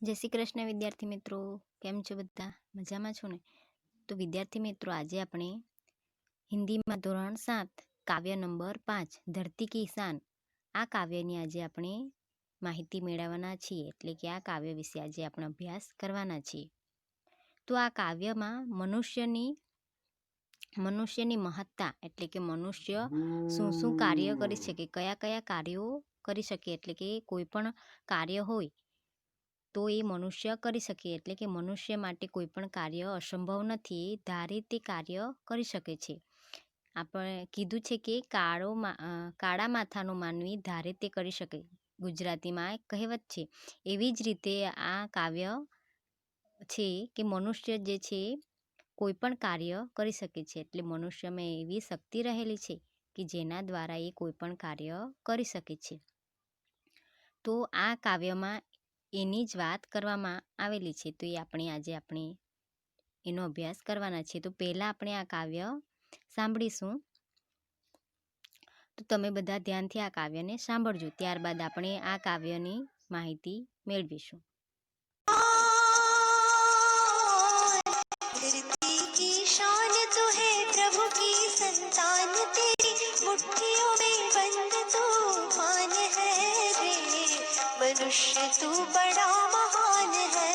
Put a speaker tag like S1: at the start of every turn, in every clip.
S1: जय श्री कृष्ण विद्यार्थी मित्रों, केम छो बधा? मजामां छो ने? तो विद्यार्थी मित्रों, आज આપણે હિન્દીમાં ધોરણ 7 કાવ્ય નંબર 5 ધરતી કી શાન આ કાવ્યની આજે આપણે માહિતી મેળવવાના છીએ, એટલે કે આ કાવ્ય વિશે આજે આપણે અભ્યાસ કરવાના છીએ। તો આ કાવ્યમાં મનુષ્યની મહત્તા એટલે કે મનુષ્ય શું શું કાર્ય કરી શકે, કયા કયા કાર્યો કરી શકે, એટલે કે કોઈ પણ કાર્ય હોય તો એ મનુષ્ય કરી શકે, એટલે કે મનુષ્ય માટે કોઈ પણ કાર્ય અસંભવ નથી, ધારે તે કાર્ય કરી શકે છે। આપણે કીધું છે કે કાળા માથાનો માનવી ધારે તે કરી શકે, ગુજરાતીમાં એક કહેવત છે। એવી જ રીતે આ કાવ્ય છે કે મનુષ્ય જે છે કોઈ પણ કાર્ય કરી શકે છે, એટલે મનુષ્યમાં એવી શક્તિ રહેલી છે કે જેના દ્વારા એ કોઈ પણ કાર્ય કરી શકે છે। તો આ કાવ્યમાં એની જ વાત કરવામાં આવેલી છે, તો એ આજે એનો અભ્યાસ કરવાના છે। તો પહેલાં આપણે આ કાવ્ય સાંભળીશું, તો તમે બધા ધ્યાનથી આ કાવ્યને સાંભળજો, ત્યારબાદ આપણે આ કાવ્યની માહિતી મેળવીશું।
S2: धरती की शान तू है, प्रभु की संतान तेरी मुट्ठियों में बंद तूफान है रे। मनुष्य तू बड़ा महान है,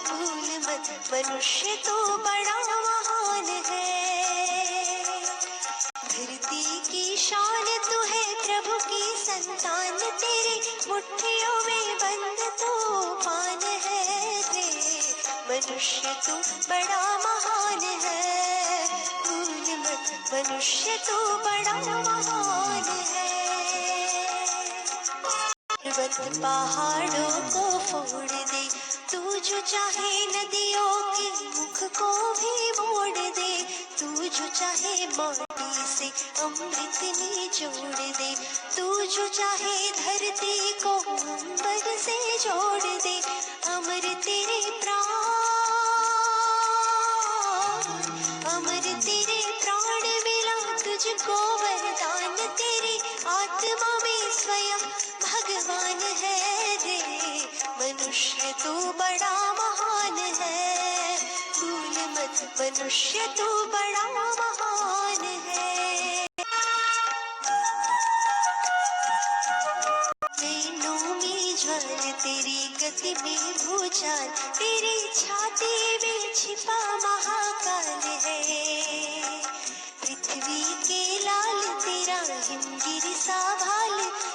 S2: भूल मत मनुष्य तू बड़ा महान है। धरती की शान तू है, प्रभु की संतान तेरी मुट्ठियों में बंद तूफान है रे। मनुष्य तू बड़ा महान है, भूल मत मनुष्य तू बड़ा महान है। पर्वत पहाड़ों को फोड़ दे, तू जो चाहे नदियों के मुख को भी मोड़ दे, तू जो चाहे माटी से अमृत निचोड़ दे, तू जो चाहे धरती को अंबर से जोड़ दे। अमर तेरे प्राण, अमर तेरे प्राण मिला तुझको वरदान, तेरी आत्मा में स्वयं भगवान है रे। मनुष्य तू बड़ा महान है, भूल मत मनुष्य तू बड़ा महान है। नैनों में ज्वाल तेरी गति में भूचाल, तेरी छाती में छिपा महाकाल है। पृथ्वी के लाल तेरा हिमगिरी सा भाल,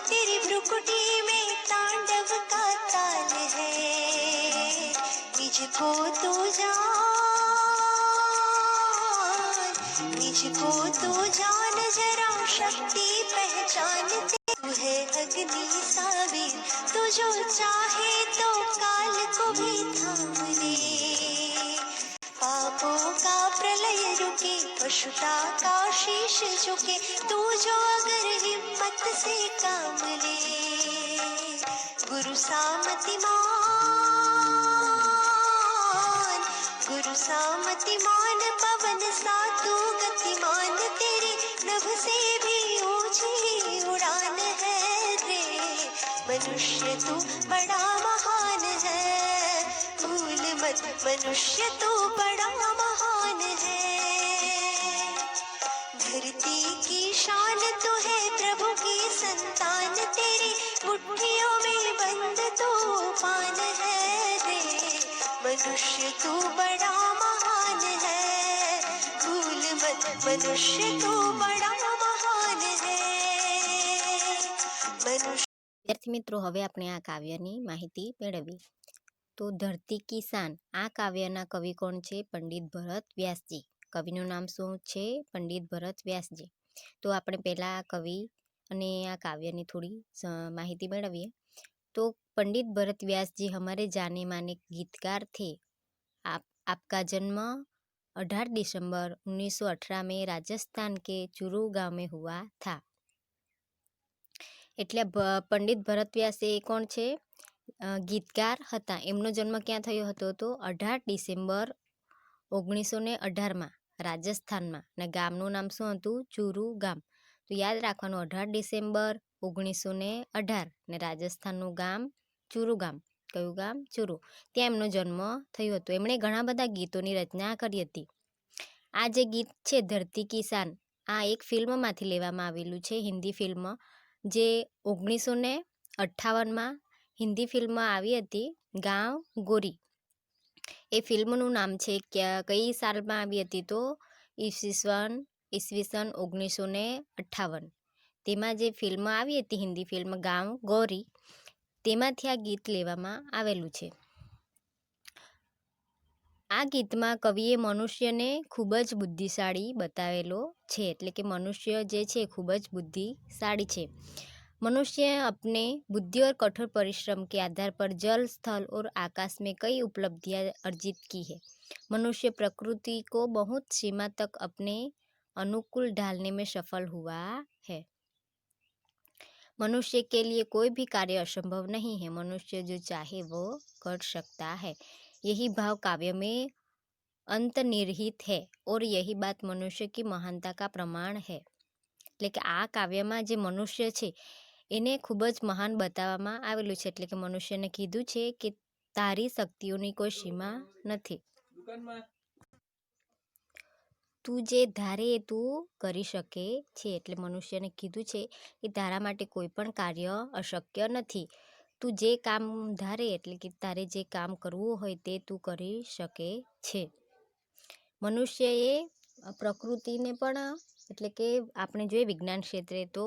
S2: तेरी भ्रुकुटी में तांडव का ताल है। निजको तू जान, निजको तू जान जरा शक्ति पहचान, तू है अग्नि सावीर, तू जो चाहे तो काल को भी थाम ले। पापों का प्रलय रुके, पशुता का शीश झुके, तू जो अगर हिम्मत से काम ले। गुरु सामतिमान, गुरु सामतिमान, पवन सा तू गतिमान, तेरी नभ से भी ऊंची उड़ान है रे। मनुष्य तू बड़ा महान है, भूल मत मनुष्य तू बड़ा महान है। धरती की शान तू है, प्रभु की संतान तेरी मुट्ठियों में बंद तूफान है रे। मनुष्य तू बड़ा महान है, भूल मत मनुष्य तू बड़ा महान है। मनुष्य
S1: વિદ્યાર્થી મિત્રો, હવે આપણે આ કાવ્યની માહિતી મેળવીએ। તો ધરતી કી શાન આ કાવ્યના કવિ કોણ છે? પંડિત ભરત વ્યાસજી। કવિનું નામ શું છે? પંડિત ભરત વ્યાસજી। તો આપણે પહેલાં આ કવિ અને આ કાવ્યની થોડી માહિતી મેળવીએ। तो पंडित भरत व्यास जी हमारे जाने माने गीतकार थे। आपका जन्म 18 दिसंबर 1918 में राजस्थान के चूरू गांव में हुआ था। એટલે પંડિત ભરત વ્યાસ એ કોણ છે? ગીતકાર હતા। એમનો જન્મ ક્યાં થયો હતો? તો 18 ડિસેમ્બર 1918માં રાજસ્થાનમાં, ને ગામનું નામ શું હતું? ચૂરુ ગામ। તો યાદ રાખવાનું, 18 ડિસેમ્બર 1918 ને રાજસ્થાનનું ગામ ચૂરુ ગામ, કયું ગામ? ચૂરુ. ત્યાં એમનો જન્મ થયો હતો. એમણે ઘણા બધા ગીતોની રચના કરી હતી. આ જે ગીત છે ધરતી કી શાન, આ એક ફિલ્મમાંથી લેવામાં આવેલું છે, હિન્દી ફિલ્મ, જે 1958માં હિન્દી ફિલ્મ આવી હતી, ગાંવ ગોરી. એ ફિલ્મનું નામ છે કઈ સાલમાં આવી હતી? તો ઈસવીસન 1958. તેમાં જે ફિલ્મ આવી હતી, હિન્દી ફિલ્મ ગાંવ ગોરી, તેમાંથી આ ગીત લેવામાં આવેલું છે. આ ગીતમાં કવિએ મનુષ્યને ખૂબ જ બુદ્ધિશાળી બતાવેલો છે, એટલે કે મનુષ્ય જે છે ખૂબ જ બુદ્ધિશાળી છે. मनुष्य अपने बुद्धि और कठोर परिश्रम के आधार पर जल, स्थल और आकाश में कई उपलब्धियां अर्जित की है. मनुष्य प्रकृति को बहुत सीमा तक अपने अनुकूल ढालने में सफल हुआ है. मनुष्य के लिए कोई भी कार्य असंभव नहीं है. मनुष्य जो चाहे वो कर सकता है. यही भाव काव्य में अंतर्निहित है और यही बात मनुष्य की महानता का प्रमाण है. એટલે કે આ કાવ્યમાં જે મનુષ્ય છે એને ખૂબ જ મહાન બતાવવામાં આવેલું છે. એટલે કે મનુષ્યને કીધું છે કે તારી શક્તિઓની કોઈ સીમા નથી. તું જે ધારે એ તું કરી શકે છે. એટલે મનુષ્યને કીધું છે કે તારા માટે કોઈ પણ કાર્ય અશક્ય નથી. તું જે કામ ધારે, એટલે કે તારે જે કામ કરવું હોય તે તું કરી શકે છે. મનુષ્યએ પ્રકૃતિને પણ, એટલે કે આપણે જોઈએ વિજ્ઞાન ક્ષેત્રે તો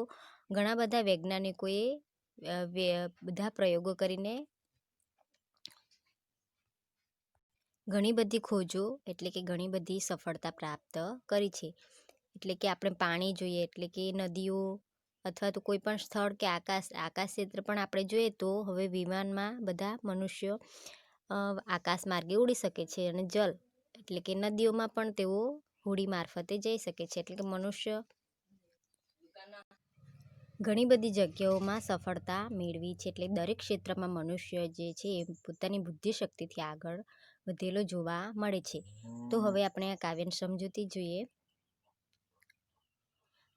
S1: ઘણા બધા વૈજ્ઞાનિકોએ બધા પ્રયોગો કરીને ઘણી બધી ખોજો, એટલે કે ઘણી બધી સફળતા પ્રાપ્ત કરી છે. એટલે કે આપણે પાણી જોઈએ, એટલે કે નદીઓ અથવા તો કોઈ પણ સ્થળ કે આકાશ ક્ષેત્ર પણ આપણે જોઈએ તો હવે વિમાનમાં બધા મનુષ્યો આકાશ માર્ગે ઉડી શકે છે. અને જલ, એટલે કે નદીઓમાં પણ તેઓ હોડી મારફતે જઈ શકે છે. એટલે કે મનુષ્ય ઘણી બધી જગ્યાઓમાં સફળતા મેળવી છે. એટલે દરેક ક્ષેત્રમાં મનુષ્ય જે છે એ પોતાની બુદ્ધિશક્તિથી આગળ વધેલો જોવા મળે છે. તો હવે આપણે આ કાવ્યની સમજૂતી જોઈએ.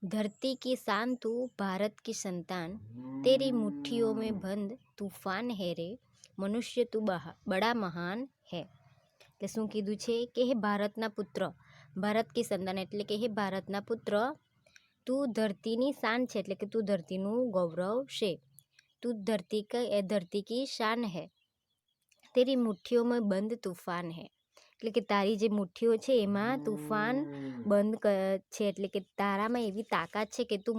S1: धरती की शान तू भारत की संतान, तेरी मुट्ठियों में बंद तूफान है रे, मनुष्य તું બડા મહાન હે. એટલે શું કીધું છે કે હે ભારતના પુત્ર, ભારત કી સંતાન, એટલે કે હે ભારતના પુત્ર, તું ધરતીની શાન છે, એટલે કે તું ધરતીનું ગૌરવ છે. તું ધરતી કી શાન હે, તેરી મુઠ્ઠીઓમાં બંધ તૂફાન હે. એટલે કે તારી જે મુઠ્ઠીઓ છે એમાં તૂફાન બંધ છે. એટલે કે તારામાં એવી તાકાત છે કે તું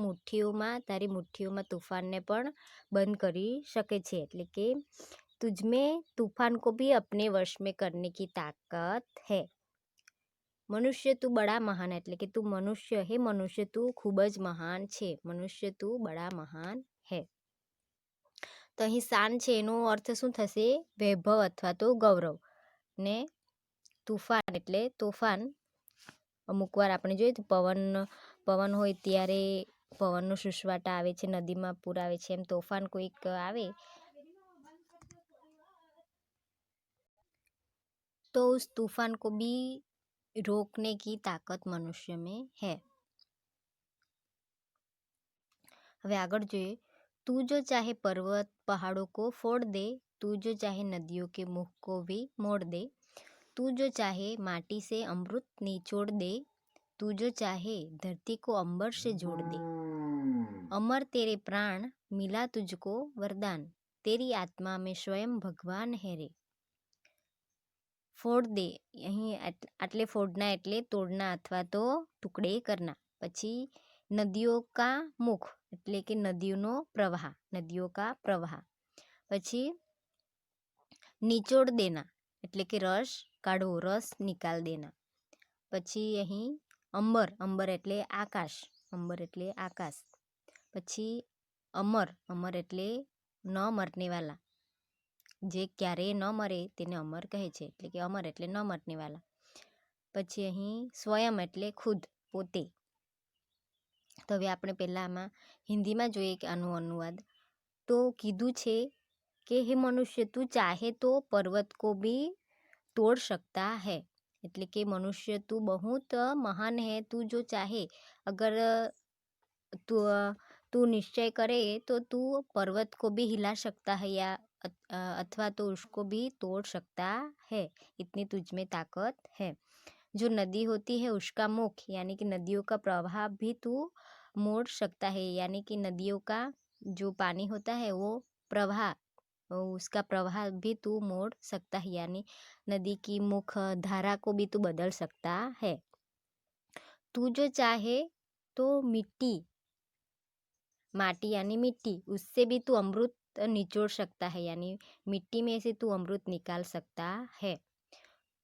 S1: તારી મુઠ્ઠીઓમાં તૂફાનને પણ બંધ કરી શકે છે. એટલે કે તુજમેં तूफान को भी अपने वश में करने की ताकत है. મનુષ્ય તું બડા મહાન, એટલે કે તું મનુષ્ય, હે મનુષ્ય તું ખૂબ જ મહાન છે. મનુષ્ય તું બડા મહાન હે. તો અહીં શાન છે એનો અર્થ શું થશે? વૈભવ અથવા તો ગૌરવ. ને તૂફાન એટલે તોફાન. અમુક વાર આપણે જોઈએ તો પવન હોય ત્યારે પવનનો સુસવાટા આવે છે, નદીમાં પૂર આવે છે, એમ તોફાન કોઈક આવે तो उस तूफान को भी रोकने की ताकत मनुष्य में है. હવે આગળ જોઈએ. तू जो चाहे पर्वत पहाड़ों को फोड़ दे, तू जो चाहे नदियों के मुख को भी मोड़ दे, तू जो चाहे माटी से अमृत निचोड़ दे, तू जो चाहे धरती को अंबर से जोड़ दे, अमर तेरे प्राण मिला तुझको वरदान, तेरी आत्मा में स्वयं भगवान है रे. ફોડ દે, અહીં આટલે ફોડના એટલે તોડના અથવા તો ટુકડે કરના. પછી નદીઓ કા મુખ, એટલે કે નદીઓનો પ્રવાહ, નદીઓ કા પ્રવાહ. પછી નિચોડ દેના, એટલે કે રસ કાઢવો, રસ નિકાલ દેના. પછી અહીં અંબર, અંબર એટલે આકાશ, અંબર એટલે આકાશ. પછી અમર, અમર એટલે ન મરને વાલા, જે ક્યારેય ન મરે તેને અમર કહે છે. એટલે કે અમર એટલે ન મરને વાલા. પછી અહીં સ્વયં એટલે ખુદ, પોતે. તો હવે આપણે પહેલાં આમાં હિન્દીમાં જોઈએ કે આનો અનુવાદ. તો કીધું છે કે હે મનુષ્ય તું ચાહે તો પર્વત કો ભી તોડ सकता है. એટલે કે મનુષ્ય તું बहुत महान है, તું જો ચાહે, અગર તું નિશ્ચય કરે તો તું पर्वत को भी हिला सकता है, या अथवा तो उसको भी तोड़ सकता है, इतनी तुझ में ताकत है। जो नदी होती है उसका मुख यानी कि नदियों का प्रवाह भी तू मोड़ सकता है, यानी कि नदियों का जो पानी होता है वो प्रवाह, उसका प्रवाह भी तू मोड़ सकता है, यानी नदी की मुख धारा को भी तू बदल सकता है। तू जो चाहे तो माटी यानी मिट्टी, उससे भी तू अमृत निचोड़ सकता है, यानी मिट्टी में से तू अमृत निकाल सकता है।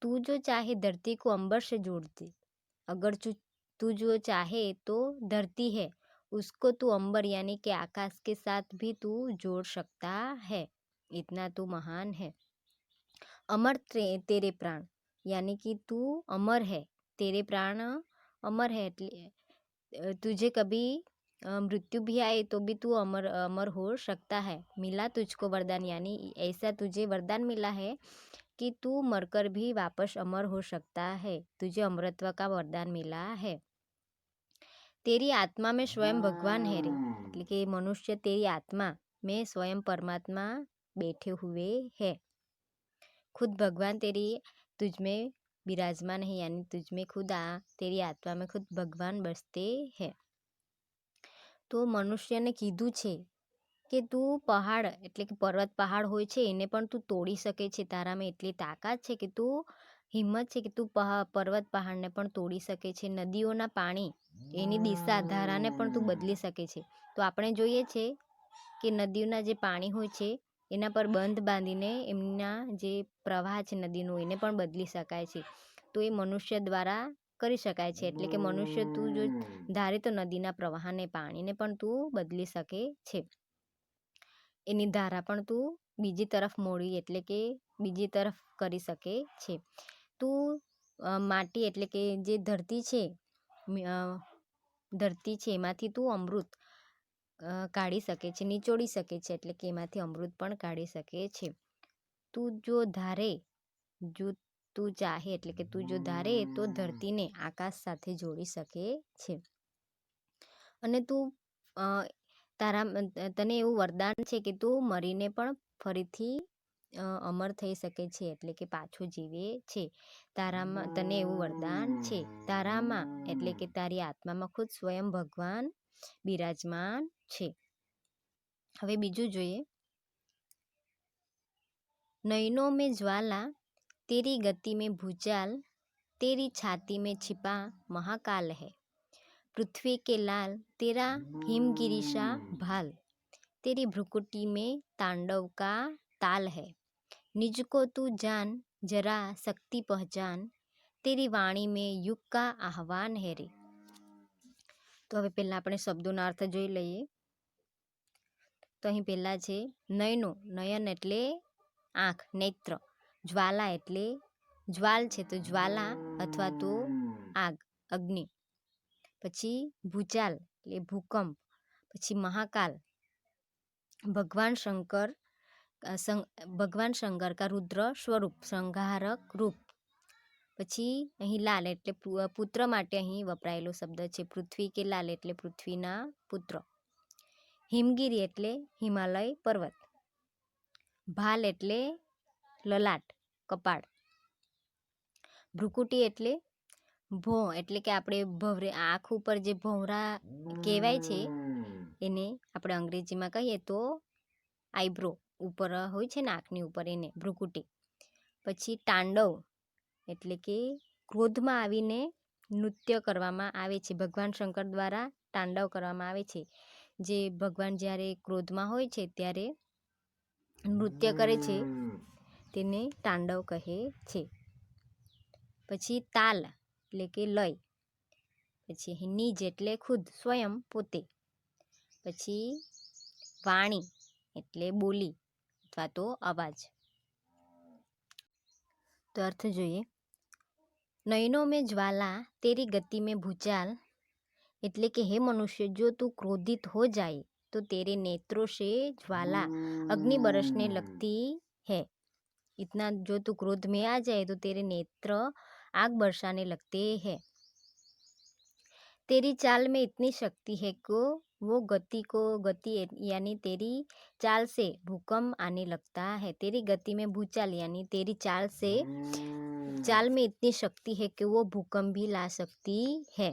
S1: तू जो चाहे धरती को अंबर से जोड़ दे, अगर तू जो चाहे तो धरती है उसको तू अंबर यानी कि आकाश के साथ भी तू जोड़ सकता है, इतना तू महान है। अमर तेरे प्राण यानी कि तू अमर है, तेरे प्राण अमर है, तुझे कभी मृत्यु भी आए तो भी तू अमर अमर हो सकता है। मिला तुझको वरदान यानी ऐसा तुझे वरदान मिला है कि तू मरकर भी वापस अमर हो सकता है, तुझे अमरत्व का वरदान मिला है। तेरी आत्मा में स्वयं भगवान है रे, એટલે કે મનુષ્ય तेरी आत्मा में स्वयं परमात्मा बैठे हुए है। खुद भगवान तुझ में विराजमान है, यानी तुझ में खुद तेरी आत्मा में खुद भगवान बसते हैं। તો મનુષ્યને કીધું છે કે તું પહાડ એટલે કે પર્વત પહાડ હોય છે એને પણ તું તોડી શકે છે, તારામાં એટલી તાકાત છે કે તું હિંમત છે કે તું પર્વત પહાડને પણ તોડી શકે છે। નદીઓના પાણી એની દિશા ધારાને પણ તું બદલી શકે છે। તો આપણે જોઈએ છે કે નદીઓના જે પાણી હોય છે એના પર બંધ બાંધીને એમના જે પ્રવાહ છે નદીનો એને પણ બદલી શકાય છે। તો એ મનુષ્ય દ્વારા કરી શકાય છે, એટલે કે મનુષ્ય તું જો ધારે તો નદીના પ્રવાહને પાણીને પણ તું બદલી શકે છે, એની ધારા પણ તું બીજી તરફ મોડી એટલે કે બીજી તરફ કરી શકે છે। તું માટી એટલે કે જે ધરતી છે એમાંથી તું અમૃત કાઢી શકે છે, નિચોડી શકે છે, એટલે કે એમાંથી અમૃત પણ કાઢી શકે છે। તું જો ધારે તું ચાહે એટલે કે તું જો ધારે તો ધરતીને આકાશ સાથે જોડી શકે છે। અને તું તને એવું વરદાન છે કે તું મરીને પણ ફરીથી અમર થઈ શકે છે, એટલે કે પાછો જીવે છે। તારામાં તને એવું વરદાન છે, તારામાં એટલે કે તારી આત્મામાં ખુદ સ્વયં ભગવાન બિરાજમાન છે। હવે બીજું જોઈએ, नयनों में ज्वाला तेरी गति में भूचाल, तेरी छाती में छिपा महाकाल है, पृथ्वी के लाल तेरा हिमगिरी सा भाल, तेरी भ्रुकुटी में तांडव का ताल है, निज को तू जान जरा शक्ति पहचान, तेरी वाणी में युग का आह्वान है रे। तो હવે પહેલા આપણે શબ્દોના અર્થ જોઈ લઈએ। તો અહીં પહેલા છે નયનો, નયન એટલે આંખ, નેત્ર, જ્વાલા એટલે જ્વાલ છે તો જ્વાલા અથવા તો આગ, અગ્નિ, પછી ભૂચાલ એટલે ભૂકંપ, પછી મહાકાલ ભગવાન શંકર કા રુદ્ર સ્વરૂપ સંહારક રૂપ, પછી અહીં લાલ એટલે પુત્ર માટે અહીં વપરાયેલો શબ્દ છે, પૃથ્વી કે લાલ એટલે પૃથ્વીના પુત્ર, હિમગીરી એટલે હિમાલય પર્વત, ભાલ એટલે લલાટ કપાળ, ભ્રુકુટી એટલે ભોં એટલે કે આપણે ભવરે આંખ ઉપર જે ભોંવરા કહેવાય છે એને આપણે અંગ્રેજીમાં કહીએ તો આઈબ્રો ઉપર હોય છે ને આંખની ઉપર, એને ભ્રુકુટી। પછી તાંડવ એટલે કે ક્રોધમાં આવીને નૃત્ય કરવામાં આવે છે, ભગવાન શંકર દ્વારા તાંડવ કરવામાં આવે છે, જે ભગવાન જ્યારે ક્રોધમાં હોય છે ત્યારે નૃત્ય કરે છે તેને તાંડવ કહે છે। પછી તાલ એટલે કે લય, પછી નિજ એટલે ખુદ સ્વયં પોતે, પછી વાણી એટલે બોલી અથવા તો અવાજ। તો અર્થ જોઈએ, નયનોं में ज्वाला तेरी गति में भूचाल એટલે કે હે મનુષ્ય જો તું ક્રોધિત हो जाए तो तेरे नेत्रों से ज्वाला अग्नि बरसने लगती है, इतना जो तू क्रोध में आ जाए तो तेरे नेत्र आग बरसाने लगते हैं। तेरी चाल में इतनी शक्ति है कि वो गति यानी तेरी चाल से भूकंप आने लगता है। तेरी गति में भूचाल यानी तेरी चाल में इतनी शक्ति है कि वो भूकंप भी ला सकती है।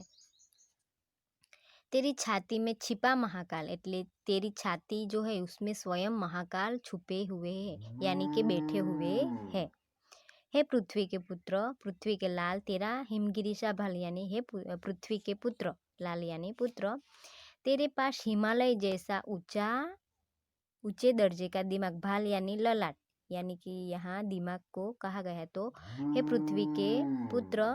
S1: तेरी छाती में छिपा महाकाल એટલે तेरी छाती जो है उसमें स्वयं महाकाल छुपे हुए हैं यानी कि बैठे हुए हैं। हे पृथ्वी के पुत्र, पृथ्वी के लाल, तेरा हिमगिरीशा भाल यानी हे पृथ्वी के पुत्र, लाल यानी पुत्र, तेरे पास हिमालय जैसा ऊंचे दर्जे का दिमाग, भाल यानी ललाट, यानी कि यहाँ दिमाग को कहा गया है। तो हे पृथ्वी के पुत्र,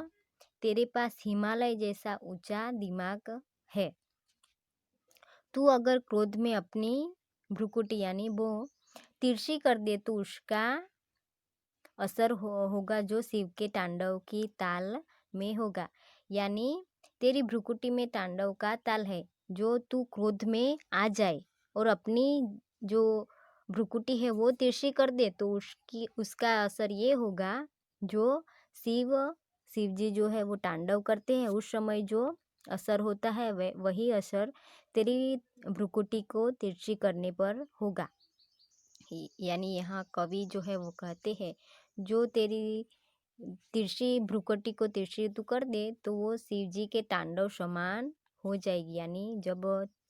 S1: तेरे पास हिमालय जैसा ऊंचा दिमाग है। तू अगर क्रोध में अपनी भ्रुकुटी यानी वो तिरछी कर दे तो उसका असर होगा जो शिव के तांडव की ताल में होगा। यानी तेरी भ्रुकुटी में तांडव का ताल है। जो तू क्रोध में आ जाए और अपनी जो भ्रुकुटी है वो तिरछी कर दे तो उसका असर ये होगा जो शिव जी जो है वो तांडव करते हैं उस समय जो असर होता है वही असर तेरी भ्रुकुटी को तिरछी करने पर होगा। यानी यहाँ कवि जो है वो कहते हैं जो तेरी तिरछी भ्रुकुटी को तिरछी तू कर दे तो वो शिव जी के तांडव समान हो जाएगी। यानी जब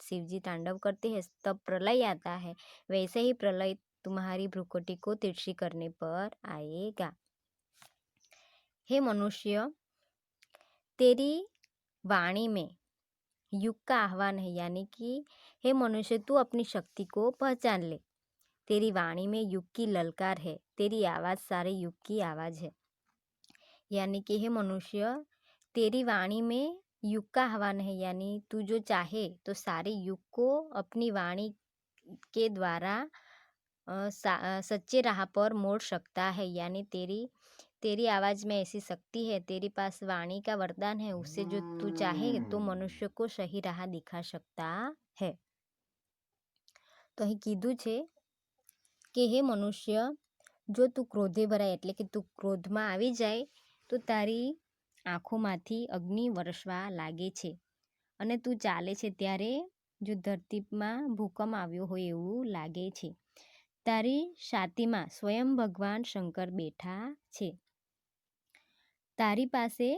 S1: शिव जी तांडव करते हैं तब प्रलय आता है, वैसे ही प्रलय तुम्हारी भ्रुकुटी को तिरछी करने पर आएगा। हे मनुष्य, तेरी वाणी में युग का आह्वान है। यानी कि हे मनुष्य, तू अपनी शक्ति को पहचान ले। तेरी वाणी में युग की ललकार है, तेरी आवाज़ सारे युग की आवाज़ है। यानी कि हे मनुष्य, तेरी वाणी में युग का आह्वान है। यानी तू जो चाहे तो सारे युग को अपनी वाणी के द्वारा सच्चे राह पर मोड़ सकता है। यानी तेरी आवाज़ में ऐसी शक्ति है, तेरे पास वाणी का वरदान है, उससे जो तू चाहे तो मनुष्य को सही राह दिखा सकता है। तो અહીં કીધું છે કે હે મનુષ્ય, જો તું ક્રોધે ભરાય એટલે કે તું ક્રોધમાં આવી જાય તો તારી આંખોમાંથી અગ્નિ વરસવા લાગે છે અને તું ચાલે છે ત્યારે જો ધરતીમાં ભૂકંપ આવ્યો હોય એવું લાગે છે। તારી છાતીમાં સ્વયં ભગવાન શંકર બેઠા છે। તારી પાસે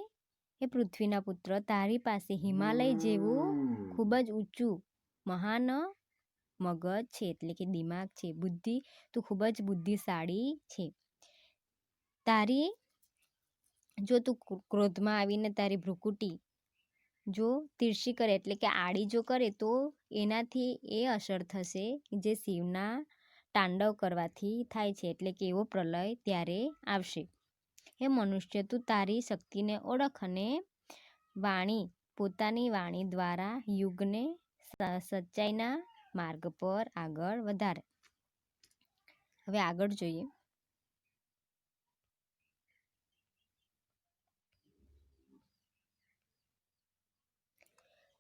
S1: હે પૃથ્વીના પુત્ર, તારી પાસે હિમાલય જેવું ખૂબ જ ઊંચું મહાન મગજ છે એટલે કે દિમાગ છે, બુદ્ધિ, તું ખૂબ જ બુદ્ધિશાળી છે। તારી જો તું ક્રોધમાં આવીને તારી ભ્રુકુટી જો તિરછી કરે એટલે કે આડી જો કરે તો એનાથી એ અસર થશે જે શિવના તાંડવ કરવાથી થાય છે એટલે કે એવો પ્રલય ત્યારે આવશે। હે મનુષ્ય, તું તારી શક્તિને ઓળખ અને પોતાની વાણી દ્વારા યુગને સચ્ચાઈના માર્ગ પર આગળ વધારે। હવે આગળ જોઈએ।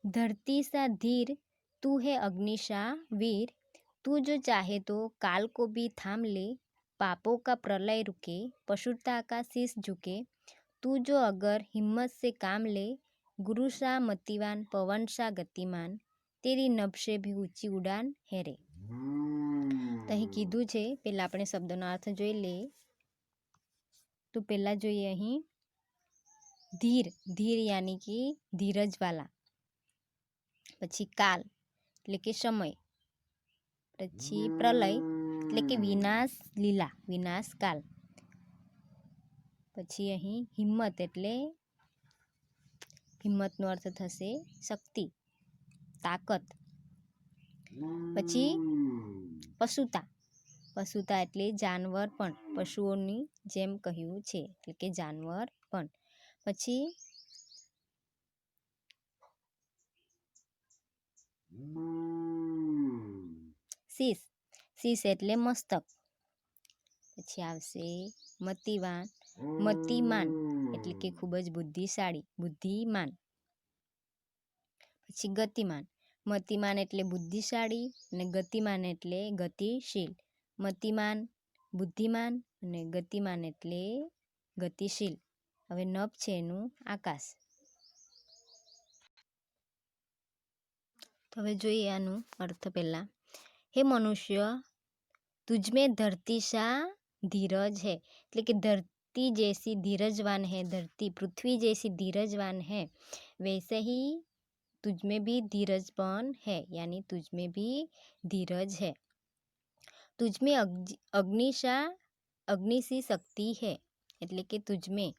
S1: धरती सा धीर, तू है अग्नि सा वीर, तू जो चाहे तो काल को भी थाम ले, पापों का प्रलय रुके, पशुता का शीश झुके, तू जो अगर हिम्मत से काम ले, गुरु सा मतिवान, पवन सा गतिमान, तेरी नभ से भी ऊंची उड़ान है रे। તો અહીં કીધું છે, પહેલાં આપણે શબ્દોનો અર્થ જોઈ લઈએ। તો પહેલાં જોઈએ અહીં ધીર, ધીર यानी कि ધીરજવાલા, પછી કાલ એટલે કે સમય, પછી પ્રલય એટલે કે વિનાશ લીલા, વિનાશ કાલ, પછી અહીં હિંમત એટલે હિંમતનો અર્થ થશે શક્તિ, તાકાત, પછી પશુતા, પશુતા એટલે જાનવર પણ, પશુઓની જેમ કહ્યું છે એટલે કે જાનવર પણ, પછી શીશ, શીશ એટલે મસ્તક, પછી આવશે મતિમાન એટલે કે ખૂબ જ બુદ્ધિશાળી, બુદ્ધિમાન, પછી મતિમાન એટલે બુદ્ધિશાળી અને ગતિમાન એટલે ગતિશીલ। મતિમાન બુદ્ધિમાન અને ગતિમાન એટલે ગતિશીલ। હવે નભ છે એનું આકાશ। હવે જોઈએ આનું અર્થ પહેલાં. હે મનુષ્ય, तुझमें धरती सा धीरज है, એટલે કે धरती जैसी धीरजवान है, धरती पृथ्वी जैसी धीरजवान है, वैसे ही तुझमें भी धीरजपन है, यानी तुझमें भी धीरज है. तुझमें अग्नि सी शक्ति है, એટલે કે तुझमें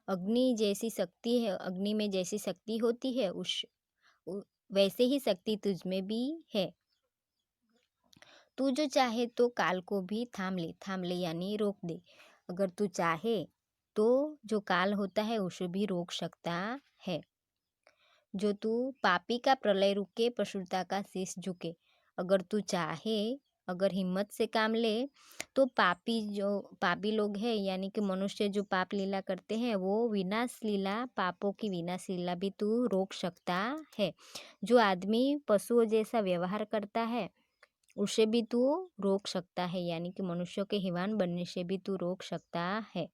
S1: अग्नि जैसी शक्ति है, अग्नि में जैसी शक्ति होती है वैसे ही शक्ति तुझमें भी है. तू जो चाहे तो काल को भी थाम ले यानी रोक दे. अगर तू चाहे तो जो काल होता है उसे भी रोक सकता है. जो तू पापी का प्रलय रुके, पशुता का शीश झुके. अगर तू चाहे, अगर हिम्मत से काम ले तो पापी लोग हैं यानी कि मनुष्य जो पाप लीला करते हैं वो विनाश लीला, पापों की विनाश लीला भी तू रोक सकता है. जो आदमी पशुओं जैसा व्यवहार करता है उसे भी तू रोक सकता है, यानी कि मनुष्यों के हैवान बनने से भी तू रोक सकता है.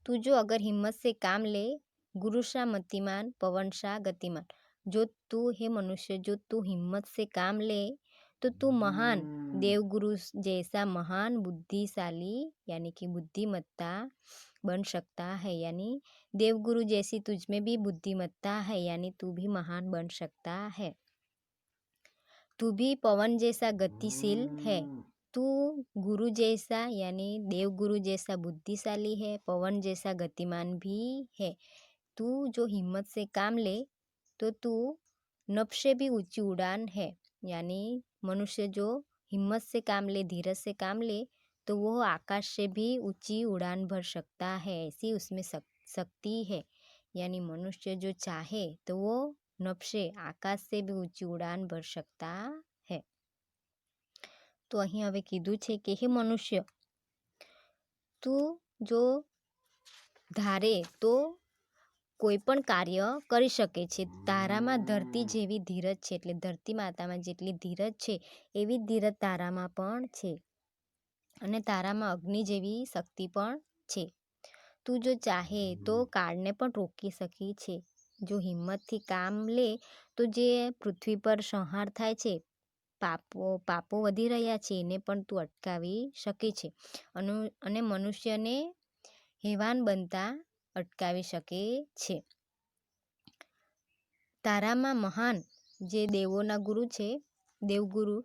S1: तू जो अगर हिम्मत से काम ले, गुरु सा मतिमान, पवन सा गतिमान. जो तू है मनुष्य, जो तू हिम्मत से काम ले तो तू महान देवगुरु जैसा महान बुद्धिशाली यानी कि बुद्धिमत्ता बन सकता है. यानी देवगुरु जैसी तुझमें भी बुद्धिमत्ता है, यानी तू भी महान बन सकता है. तू भी पवन जैसा गतिशील है. तू गुरु जैसा यानी देवगुरु जैसा बुद्धिशाली है, पवन जैसा गतिमान भी है. तू जो हिम्मत से काम ले तो तू नभ से भी ऊंची उड़ान है, यानी मनुष्य जो हिम्मत से काम ले, धीरज से काम ले तो वो आकाश से भी ऊंची उड़ान भर सकता है, ऐसी उसमें शक्ति है. यानी मनुष्य जो चाहे तो वो नभ से, आकाश से भी ऊंची उड़ान भर सकता है. તો અહીં હવે કીધું છે કે હે મનુષ્ય, તું જો ધારે તો કોઈ પણ કાર્ય કરી શકે છે. તારામાં ધરતી જેવી ધીરજ છે, એટલે ધરતી માતામાં જેટલી ધીરજ છે એવી જ ધીરજ તારામાં પણ છે, અને તારામાં અગ્નિ જેવી શક્તિ પણ છે. તું જો ચાહે તો કાળને પણ રોકી શકી છે. જો હિંમતથી કામ લે તો જે પૃથ્વી પર સંહાર થાય છે, પાપો વધી રહ્યા છે એને પણ તું અટકાવી શકે છે, અને મનુષ્યને હેવાન બનતા અટકાવી શકે છે. તારામાં મહાન જે દેવોના ગુરુ છે, દેવગુરુ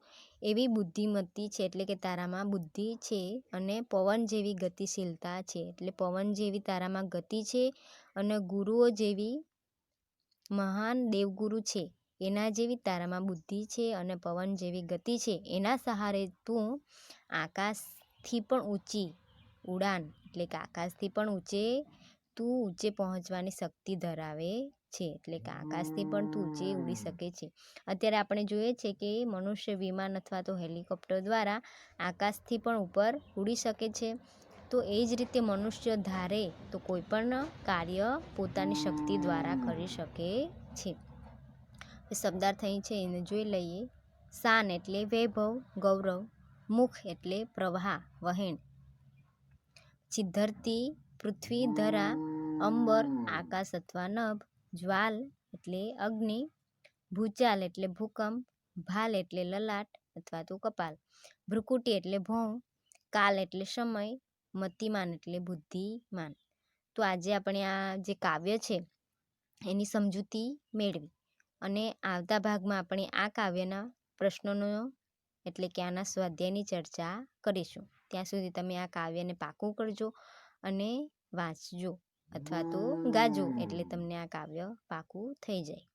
S1: એવી બુદ્ધિમતી છે, એટલે કે તારામાં બુદ્ધિ છે, અને પવન જેવી ગતિશીલતા છે, એટલે પવન જેવી તારામાં ગતિ છે, અને ગુરુઓ જેવી મહાન દેવગુરુ છે એના જેવી તારામાં બુદ્ધિ છે અને પવન જેવી ગતિ છે. એના સહારે તું આકાશથી પણ ઊંચી ઉડાન, એટલે કે આકાશથી પણ ઊંચે પહોંચવાની શક્તિ ધરાવે છે, એટલે કે આકાશથી પણ તું ઊંચે ઉડી શકે છે. અત્યારે આપણે જોઈએ છે કે મનુષ્ય વિમાન અથવા તો હેલિકોપ્ટર દ્વારા આકાશથી પણ ઉપર ઉડી શકે છે. તો એ જ રીતે મનુષ્ય ધારે તો કોઈ પણ કાર્ય પોતાની શક્તિ દ્વારા કરી શકે છે. શબ્દાર્થ અહીં છે એને જોઈ લઈએ. શાન એટલે વૈભવ, ગૌરવ. મુખ એટલે પ્રવાહ, વહેણ. પછી ધરતી, પૃથ્વી, ધરા, અંબર, આકાશ અથવા નભ. જ્વાલ એટલે અગ્નિ. ભૂચાલ એટલે ભૂકંપ. ભાલ એટલે લલાટ અથવા તો કપાલ. ભ્રુકુટી એટલે ભોં. કાલ એટલે સમય. મતિમાન એટલે બુદ્ધિમાન. તો આજે આપણે આ જે કાવ્ય છે એની સમજૂતી મેળવી, અને આવતા ભાગમાં આપણે આ કાવ્યના પ્રશ્નોનો એટલે કે આના સ્વાધ્યાયની ચર્ચા કરીશું. ત્યાં સુધી તમે આ કાવ્યને પાકું કરજો અને વાંચજો અથવા તો ગાજો, એટલે તમને આ કાવ્ય પાકું થઈ જાય.